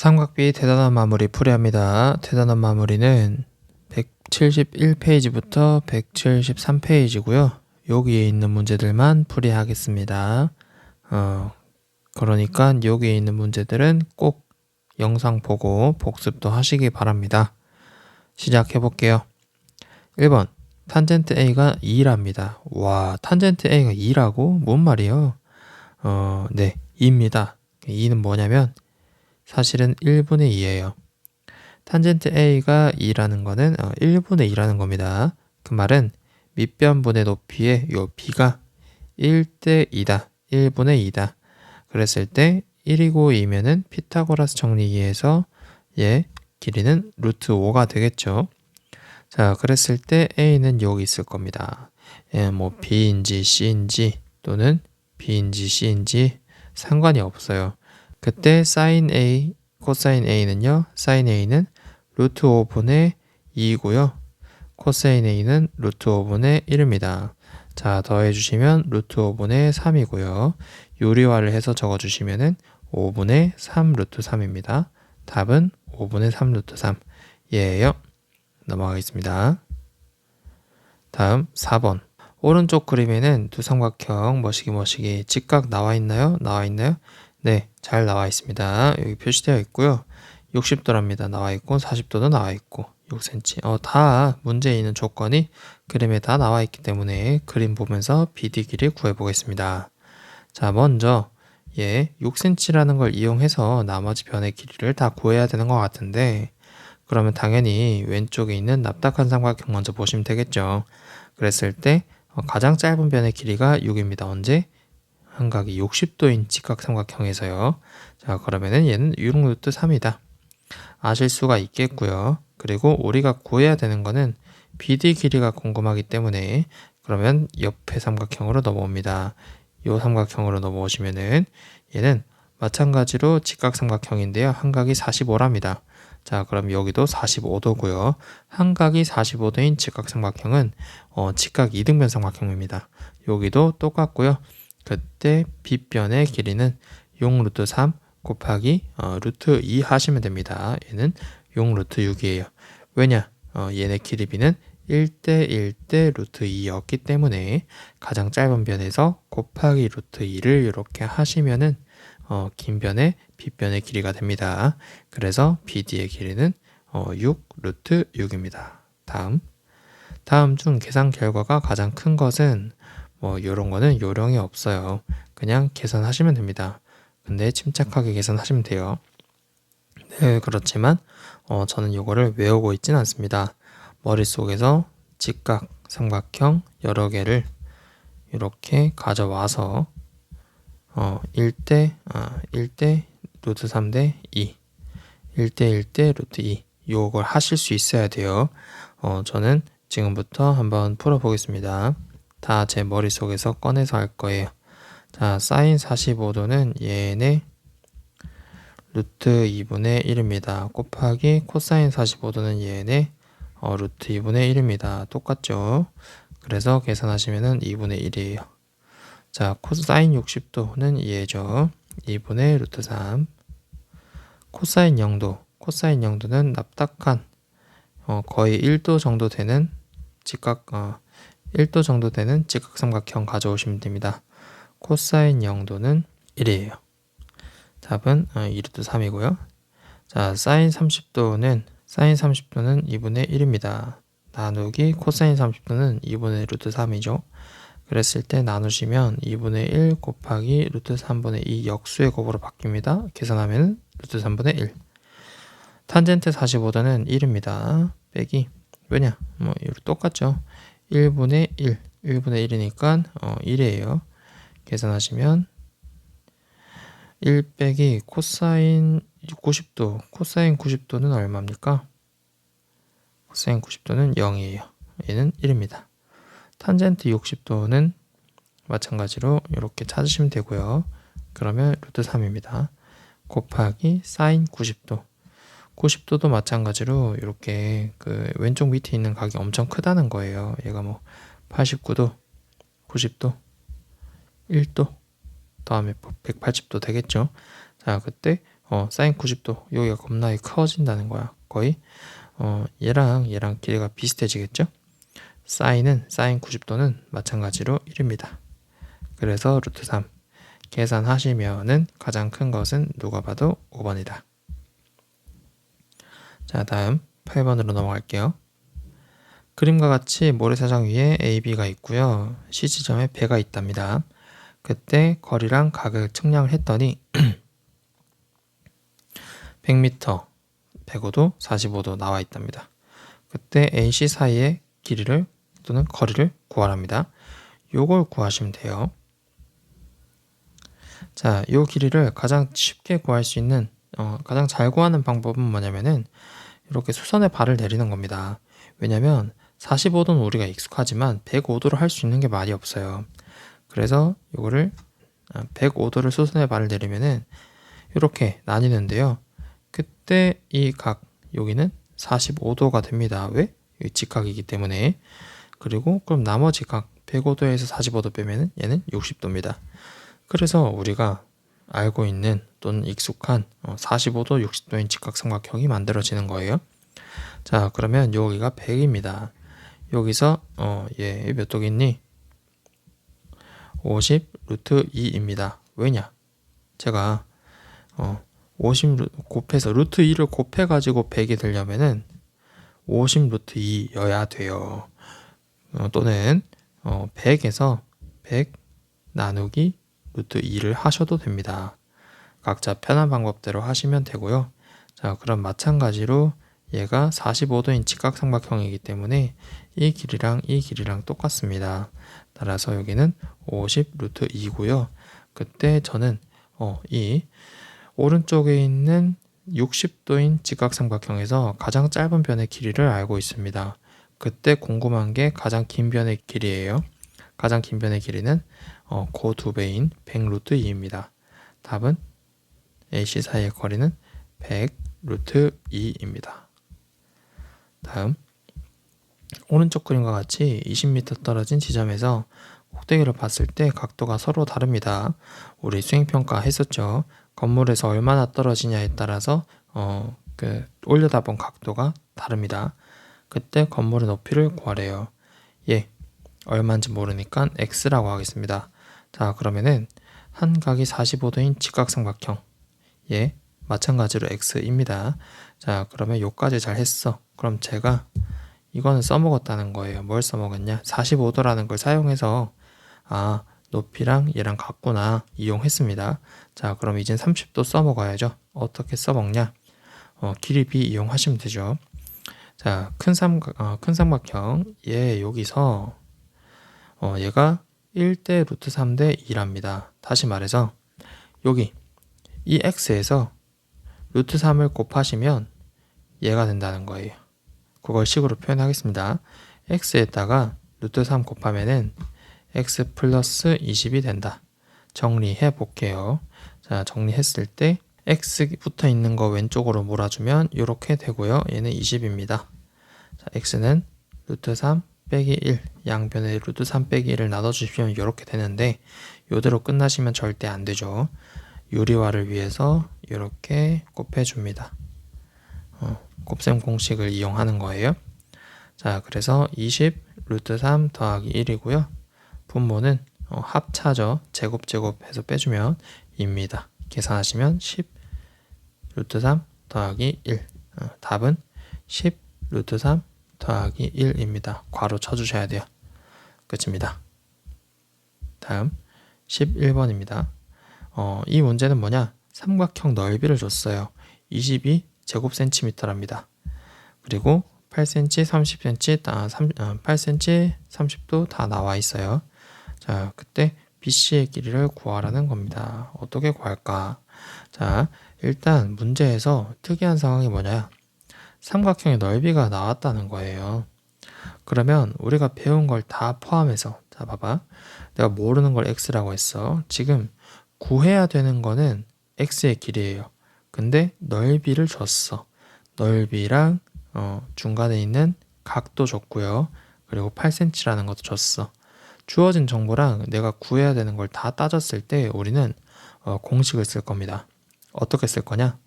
삼각비 대단원 마무리 풀이합니다. 대단원 마무리는 171페이지부터 173페이지고요. 여기에 있는 문제들만 풀이하겠습니다. 그러니까 여기에 있는 문제들은 꼭 영상 보고 복습도 하시기 바랍니다. 시작해 볼게요. 1번 탄젠트 A가 2랍니다. 와, 탄젠트 A가 2라고? 뭔 말이에요? 네, 2입니다. 2는 뭐냐면 사실은 1분의 2예요. 탄젠트 A가 2라는 거는 1분의 2라는 겁니다. 그 말은 밑변분의 높이의 요 B가 1대 2다. 1분의 2다. 그랬을 때 1이고 2면은 피타고라스 정리에서 얘 길이는 루트 5가 되겠죠. 자, 그랬을 때 A는 여기 있을 겁니다. 뭐 B인지 C인지 또는 B인지 C인지 상관이 없어요. 그때 sin A, 코사인 A는요. sin A는 루트 5분의 2이고요. 코사인 A는 루트 5분의 1입니다. 자, 더해주시면 루트 5분의 3이고요. 요리화를 해서 적어주시면은 5분의 3 루트 3입니다. 답은 5분의 3 루트 3 예예요. 넘어가겠습니다. 다음 4번. 오른쪽 그림에는 두 삼각형 머시기 직각 나와 있나요? 나와 있나요? 네, 잘 나와 있습니다. 여기 표시되어 있고요. 60도랍니다. 나와 있고 40도도 나와 있고 6cm. 다 문제에 있는 조건이 그림에 다 나와 있기 때문에 그림 보면서 BD 길이 구해 보겠습니다. 자, 먼저 6cm라는 걸 이용해서 나머지 변의 길이를 다 구해야 되는 것 같은데, 그러면 당연히 왼쪽에 있는 납작한 삼각형 먼저 보시면 되겠죠. 그랬을 때 가장 짧은 변의 길이가 6입니다. 언제? 한각이 60도인 직각삼각형에서요. 자, 그러면은 얘는 6루트 3이다. 아실 수가 있겠고요. 그리고 우리가 구해야 되는 거는 BD 길이가 궁금하기 때문에 그러면 옆에 삼각형으로 넘어옵니다. 이 삼각형으로 넘어오시면은 얘는 마찬가지로 직각삼각형인데요. 한각이 45랍니다. 자, 그럼 여기도 45도고요. 한각이 45도인 직각삼각형은 직각 이등변 삼각형입니다. 여기도 똑같고요. 그때 빗변의 길이는 6 루트 3 곱하기 루트 2 하시면 됩니다. 얘는 6 루트 6이에요. 왜냐? 얘네 길이 B는 1대 1대 루트 2였기 때문에 가장 짧은 변에서 곱하기 루트 2를 이렇게 하시면은 긴 변의 빗변의 길이가 됩니다. 그래서 BD의 길이는 6 루트 6입니다. 다음 중 계산 결과가 가장 큰 것은 요런 거는 요령이 없어요. 그냥 계산하시면 됩니다. 근데 침착하게 계산하시면 돼요. 네, 그렇지만 저는 요거를 외우고 있진 않습니다. 머릿속에서 직각, 삼각형 여러 개를 이렇게 가져와서 1대 루트 3대 2 1대 1대 루트 2 요걸 하실 수 있어야 돼요. 저는 지금부터 한번 풀어보겠습니다. 다 제 머릿속에서 꺼내서 할 거예요. 자, 사인 45도는 얘네 루트 2분의 1입니다. 곱하기 코사인 45도는 얘네 루트 2분의 1입니다. 똑같죠? 그래서 계산하시면은 2분의 1이에요. 자, 코사인 60도는 얘죠. 2분의 루트 3. 코사인 0도. 코사인 0도는 납작한 거의 1도 정도 되는 직각 1도 정도 되는 직각삼각형 가져오시면 됩니다. 코사인 0도는 1이에요. 답은 2루트 3이고요. 자, 사인 30도는 2분의 1입니다. 나누기 코사인 30도는 2분의 루트 3이죠. 그랬을 때 나누시면 2분의 1 곱하기 루트 3분의 2 역수의 곱으로 바뀝니다. 계산하면 루트 3분의 1. 탄젠트 45도는 1입니다. 빼기 왜냐? 이거 똑같죠. 1분의 1, 1분의 1이니까 1이에요. 계산하시면 1 빼기 코사인 90도, 코사인 90도는 얼마입니까? 코사인 90도는 0이에요. 얘는 1입니다. 탄젠트 60도는 마찬가지로 이렇게 찾으시면 되고요. 그러면 루트 3입니다. 곱하기 사인 90도. 90도도 마찬가지로 이렇게 그 왼쪽 밑에 있는 각이 엄청 크다는 거예요. 얘가 89도, 90도, 1도, 다음에 180도 되겠죠. 자, 그때 사인 90도 여기가 겁나게 커진다는 거야. 거의 얘랑 길이가 비슷해지겠죠? 사인은 사인 90도는 마찬가지로 1입니다. 그래서 루트 3 계산하시면은 가장 큰 것은 누가 봐도 5번이다. 자, 다음 8번으로 넘어갈게요. 그림과 같이 모래사장 위에 AB가 있고요. C지점에 배가 있답니다. 그때 거리랑 각을 측량을 했더니 100m 105도 45도 나와 있답니다. 그때 AC 사이의 길이를 또는 거리를 구하랍니다. 요걸 구하시면 돼요. 자, 요 길이를 가장 쉽게 구할 수 있는 가장 잘 구하는 방법은 뭐냐면은 이렇게 수선에 발을 내리는 겁니다. 왜냐면 45도는 우리가 익숙하지만 105도를 할 수 있는 게 말이 없어요. 그래서 이거를 105도를 수선에 발을 내리면은 이렇게 나뉘는데요. 그때 이 각 여기는 45도가 됩니다. 왜? 직각이기 때문에. 그리고 그럼 나머지 각 105도에서 45도 빼면은 얘는 60도입니다. 그래서 우리가 알고 있는 또는 익숙한 45도, 60도인 직각삼각형이 만들어지는 거예요. 자, 그러면 여기가 100입니다. 여기서 얘 몇 도겠니? 50 루트 2입니다. 왜냐? 제가 50 곱해서 루트 2를 곱해가지고 100이 되려면은 50 루트 2여야 돼요. 또는 100에서 100 나누기 루트 2를 하셔도 됩니다. 각자 편한 방법대로 하시면 되고요. 자, 그럼 마찬가지로 얘가 45도인 직각삼각형이기 때문에 이 길이랑 똑같습니다. 따라서 여기는 50 루트 2고요. 그때 저는 이 오른쪽에 있는 60도인 직각삼각형에서 가장 짧은 변의 길이를 알고 있습니다. 그때 궁금한 게 가장 긴 변의 길이에요. 가장 긴 변의 길이는 그 두 배인 100 루트 2입니다. 답은 AC 사이의 거리는 100 루트 2입니다. 다음 오른쪽 그림과 같이 20m 떨어진 지점에서 꼭대기를 봤을 때 각도가 서로 다릅니다. 우리 수행평가 했었죠. 건물에서 얼마나 떨어지냐에 따라서 올려다본 각도가 다릅니다. 그때 건물의 높이를 구하래요. 예, 얼마인지 모르니까 x라고 하겠습니다. 자, 그러면은 한 각이 45도인 직각삼각형 예, 마찬가지로 x입니다. 자, 그러면 요까지 잘 했어. 그럼 제가 이거는 써먹었다는 거예요. 뭘 써먹었냐? 45도라는 걸 사용해서 높이랑 얘랑 같구나 이용했습니다. 자, 그럼 이젠 30도 써먹어야죠. 어떻게 써먹냐? 길이 b 이용하시면 되죠. 자, 큰 삼각형 얘 여기서 얘가 1대 루트 3대 2랍니다. 다시 말해서 여기 이 x에서 루트 3을 곱하시면 얘가 된다는 거예요. 그걸 식으로 표현하겠습니다. x에다가 루트 3 곱하면은 x 플러스 20이 된다. 정리해 볼게요. 자, 정리했을 때 x 붙어 있는 거 왼쪽으로 몰아주면 이렇게 되고요. 얘는 20입니다. 자, x는 루트 3 빼기 1 양변에 루트 3 빼기 1을 나눠주시면 이렇게 되는데 이대로 끝나시면 절대 안 되죠. 유리화를 위해서 이렇게 곱해줍니다. 곱셈 공식을 이용하는 거예요. 자, 그래서 20 루트 3 더하기 1이고요. 분모는 합차죠. 제곱해서 빼주면 2입니다. 계산하시면 10 루트 3 더하기 1 답은 10 루트 3 더하기 1입니다. 괄호 쳐주셔야 돼요. 끝입니다. 다음 11번입니다. 이 문제는 뭐냐? 삼각형 넓이를 줬어요. 22 제곱센티미터랍니다. 그리고 8cm, 30cm, 8cm, 30도 다 나와 있어요. 자, 그때 BC의 길이를 구하라는 겁니다. 어떻게 구할까? 자, 일단 문제에서 특이한 상황이 뭐냐? 삼각형의 넓이가 나왔다는 거예요. 그러면 우리가 배운 걸 다 포함해서 자, 봐봐. 내가 모르는 걸 x라고 했어. 지금 구해야 되는 거는 x의 길이에요. 근데 넓이를 줬어. 넓이랑 중간에 있는 각도 줬고요. 그리고 8cm라는 것도 줬어. 주어진 정보랑 내가 구해야 되는 걸 다 따졌을 때 우리는 공식을 쓸 겁니다. 어떻게 쓸 거냐?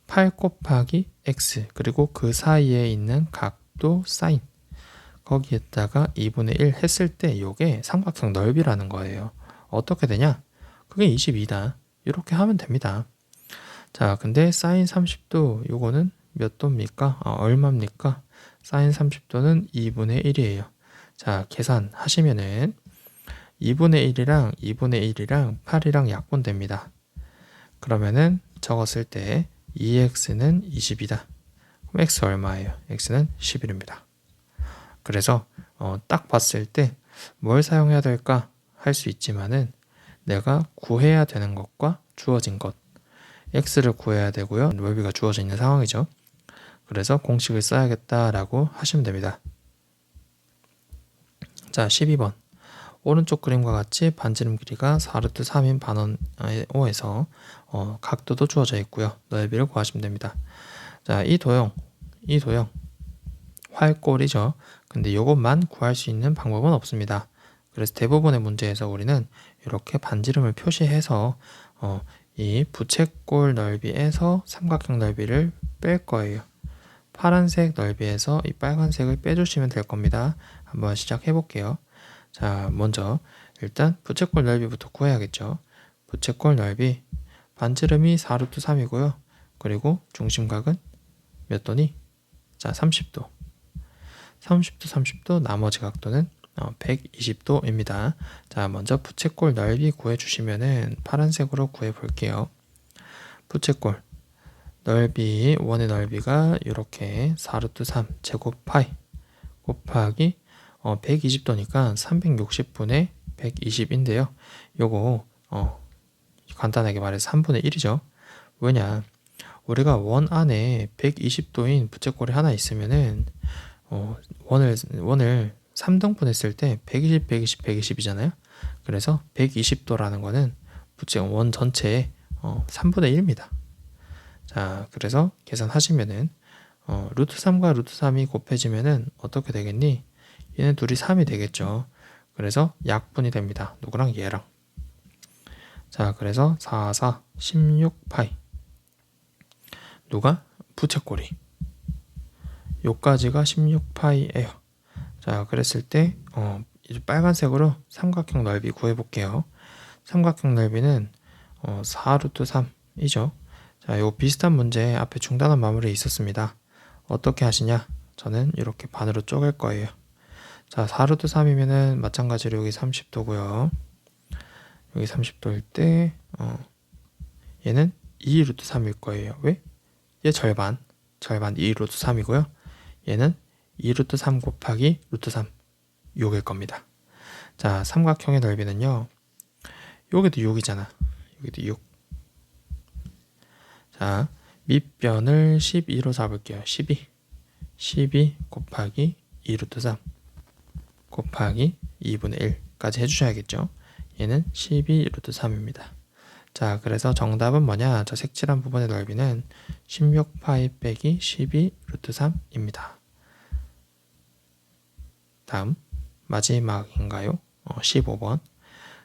8 곱하기 x 그리고 그 사이에 있는 각도 사인 거기에다가 2분의 1 했을 때 요게 삼각형 넓이라는 거예요. 어떻게 되냐? 그게 22다. 이렇게 하면 됩니다. 자, 근데 사인 30도 요거는 몇 도입니까? 얼마입니까? 사인 30도는 2분의 1이에요. 자, 계산하시면은 2분의 1이랑 2분의 1이랑 8이랑 약분됩니다. 그러면은 적었을 때 2x는 20이다. 그럼 x 얼마예요? x는 11입니다. 그래서 딱 봤을 때 뭘 사용해야 될까 할 수 있지만은 내가 구해야 되는 것과 주어진 것 x를 구해야 되고요. 넓이가 주어져 있는 상황이죠. 그래서 공식을 써야겠다라고 하시면 됩니다. 자, 12번 오른쪽 그림과 같이 반지름 길이가 4루트 3인 반원오에서 각도도 주어져 있고요. 넓이를 구하시면 됩니다. 자, 이 도형 활꼴이죠. 근데 이것만 구할 수 있는 방법은 없습니다. 그래서 대부분의 문제에서 우리는 이렇게 반지름을 표시해서 이 부채꼴 넓이에서 삼각형 넓이를 뺄 거예요. 파란색 넓이에서 이 빨간색을 빼주시면 될 겁니다. 한번 시작해 볼게요. 자, 먼저 일단 부채꼴 넓이부터 구해야겠죠. 부채꼴 넓이 반지름이 4루트 3이고요. 그리고 중심각은 몇 도니? 자, 30도. 30도 나머지 각도는 120도입니다. 자, 먼저 부채꼴 넓이 구해주시면은 파란색으로 구해볼게요. 부채꼴 넓이, 원의 넓이가 이렇게 4루트 3 제곱 파이 곱하기 120도니까 360분의 120인데요. 요거 간단하게 말해서 3분의 1이죠. 왜냐? 우리가 원 안에 120도인 부채꼴이 하나 있으면은 원을 3등분 했을 때 120, 120, 120이잖아요. 그래서 120도라는 거는 원 전체의 3분의 1입니다. 자, 그래서 계산하시면은 루트 3과 루트 3이 곱해지면은 어떻게 되겠니? 얘는 둘이 3이 되겠죠. 그래서 약분이 됩니다. 누구랑? 얘랑. 자, 그래서 4, 4, 16파이. 누가? 부채꼴이. 요까지가 16파이예요. 자, 그랬을 때 이제 빨간색으로 삼각형 넓이 구해볼게요. 삼각형 넓이는 4루트 3이죠. 자, 요 비슷한 문제 앞에 중단한 마무리에 있었습니다. 어떻게 하시냐? 저는 이렇게 반으로 쪼갤 거예요. 자, 4루트 3이면은 마찬가지로 여기 30도고요. 여기 30도일 때 얘는 2루트 3일 거예요. 왜? 얘 절반 2루트 3이고요. 얘는 2루트 3 곱하기 루트 3 6일 겁니다. 자, 삼각형의 넓이는요. 여기도 6이잖아. 여기도 6. 자, 밑변을 12로 잡을게요. 12 곱하기 2루트 3 곱하기 2분의 1까지 해주셔야겠죠. 얘는 12루트 3입니다. 자, 그래서 정답은 뭐냐? 저 색칠한 부분의 넓이는 16파이 빼기 12루트 3입니다. 다음 마지막인가요? 15번.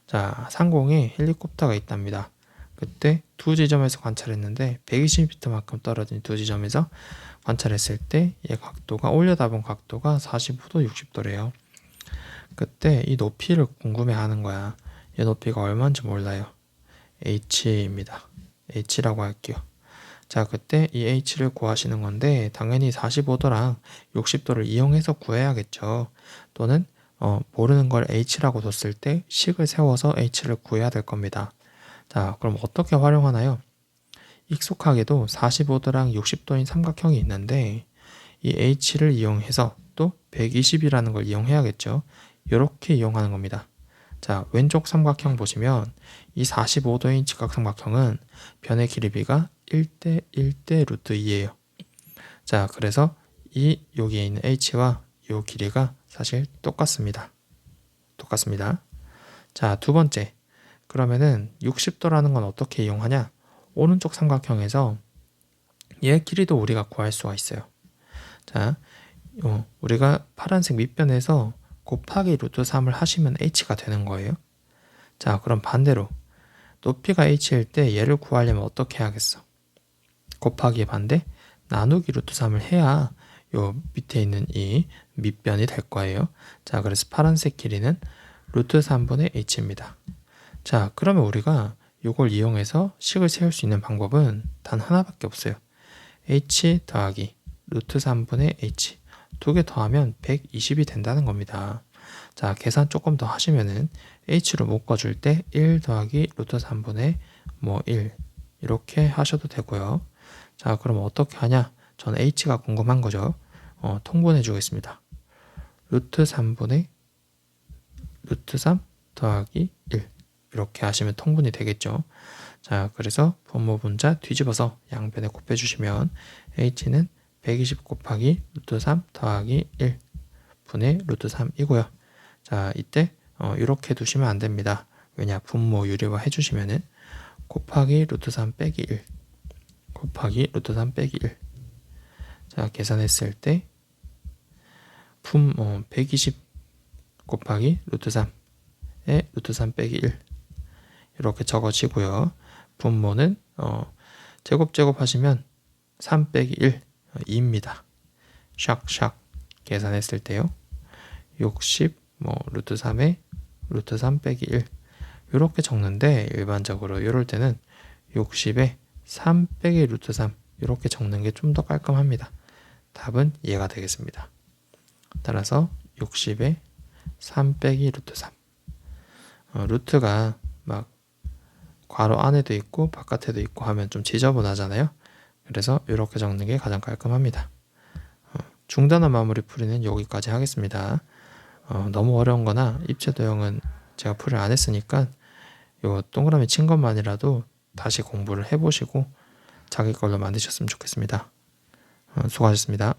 자, 상공에 헬리콥터가 있답니다. 그때 두 지점에서 관찰했는데 120m만큼 떨어진 두 지점에서 관찰했을 때 얘 각도가 올려다본 각도가 45도 60도래요. 그때 이 높이를 궁금해하는 거야. 얘 높이가 얼마인지 몰라요. h입니다. h라고 할게요. 자, 그때 이 h를 구하시는 건데 당연히 45도랑 60도를 이용해서 구해야겠죠. 또는 모르는 걸 h라고 뒀을 때 식을 세워서 h를 구해야 될 겁니다. 자, 그럼 어떻게 활용하나요? 익숙하게도 45도랑 60도인 삼각형이 있는데 이 h를 이용해서 또 120이라는 걸 이용해야겠죠. 이렇게 이용하는 겁니다. 자, 왼쪽 삼각형 보시면 이 45도인 직각삼각형은 변의 길이비가 1대 1대 루트 2예요. 자, 그래서 이 여기에 있는 h와 이 길이가 사실 똑같습니다. 자, 두 번째. 그러면은 60도라는 건 어떻게 이용하냐? 오른쪽 삼각형에서 얘 길이도 우리가 구할 수가 있어요. 자, 우리가 파란색 밑변에서 곱하기 루트 3을 하시면 h가 되는 거예요. 자, 그럼 반대로 높이가 h일 때 얘를 구하려면 어떻게 해야겠어? 곱하기의 반대 나누기 루트 3을 해야 요 밑에 있는 이 밑변이 될 거예요. 자, 그래서 파란색 길이는 루트 3분의 h입니다. 자, 그러면 우리가 이걸 이용해서 식을 세울 수 있는 방법은 단 하나밖에 없어요. h 더하기 루트 3분의 h 두 개 더하면 120이 된다는 겁니다. 자, 계산 조금 더 하시면은 h로 묶어줄 때 1 더하기 루트 3분의 1 이렇게 하셔도 되고요. 자, 그럼 어떻게 하냐? 저는 h가 궁금한 거죠. 통분해 주겠습니다. 루트 3분의 루트 3 더하기 1 이렇게 하시면 통분이 되겠죠. 자, 그래서 분모분자 뒤집어서 양변에 곱해주시면 h는 120 곱하기 루트 3 더하기 1 분의 루트 3이고요. 자, 이때 이렇게 두시면 안 됩니다. 왜냐? 분모 유리화 해주시면은 곱하기 루트 3 빼기 1 곱하기 루트 3 빼기 1 자, 계산했을 때 120 곱하기 루트 3에 루트 3 빼기 1 이렇게 적어지고요. 분모는 제곱 하시면 3 빼기 1 2입니다. 샥샥 계산했을 때요. 60 루트 3에 루트 3 빼기 1 이렇게 적는데 일반적으로 이럴 때는 60에 3 빼기 루트 3 이렇게 적는 게 좀 더 깔끔합니다. 답은 이해가 되겠습니다. 따라서 60에 3 빼기 루트 3 루트가 막 괄호 안에도 있고 바깥에도 있고 하면 좀 지저분하잖아요. 그래서 이렇게 적는 게 가장 깔끔합니다. 중단원 마무리 풀이는 여기까지 하겠습니다. 너무 어려운 거나 입체 도형은 제가 풀이를 안 했으니까 요 동그라미 친 것만이라도 다시 공부를 해보시고 자기 걸로 만드셨으면 좋겠습니다. 수고하셨습니다.